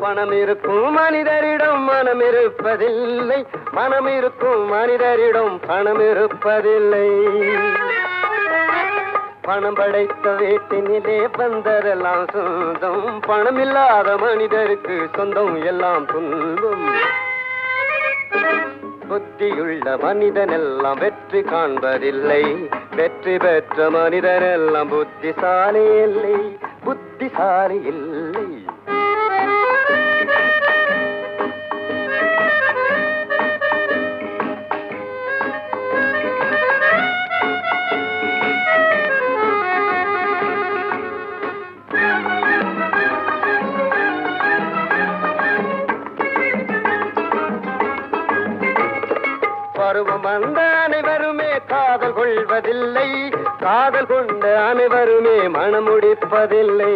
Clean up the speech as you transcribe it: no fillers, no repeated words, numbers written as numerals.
பணம் இருக்கும் மனிதரிடம் மனம் இருப்பதில்லை, மனம் இருக்கும் மனிதரிடம் பணம் இருப்பதில்லை. பணம் படைத்த வீட்டினிலே வந்ததெல்லாம் சொந்தம், பணம் இல்லாத மனிதருக்கு சொந்தம் எல்லாம் துன்பம். புத்தியுள்ள மனிதன் எல்லாம் வெற்றி காண்பதில்லை, வெற்றி பெற்ற மனிதன் எல்லாம் புத்திசாலி இல்லை, புத்திசாலி இல்லை. பருவம் வந்த அனைவருமே காதல் கொள்வதில்லை, காதல் கொண்ட அனைவருமே மனம் முடிப்பதில்லை.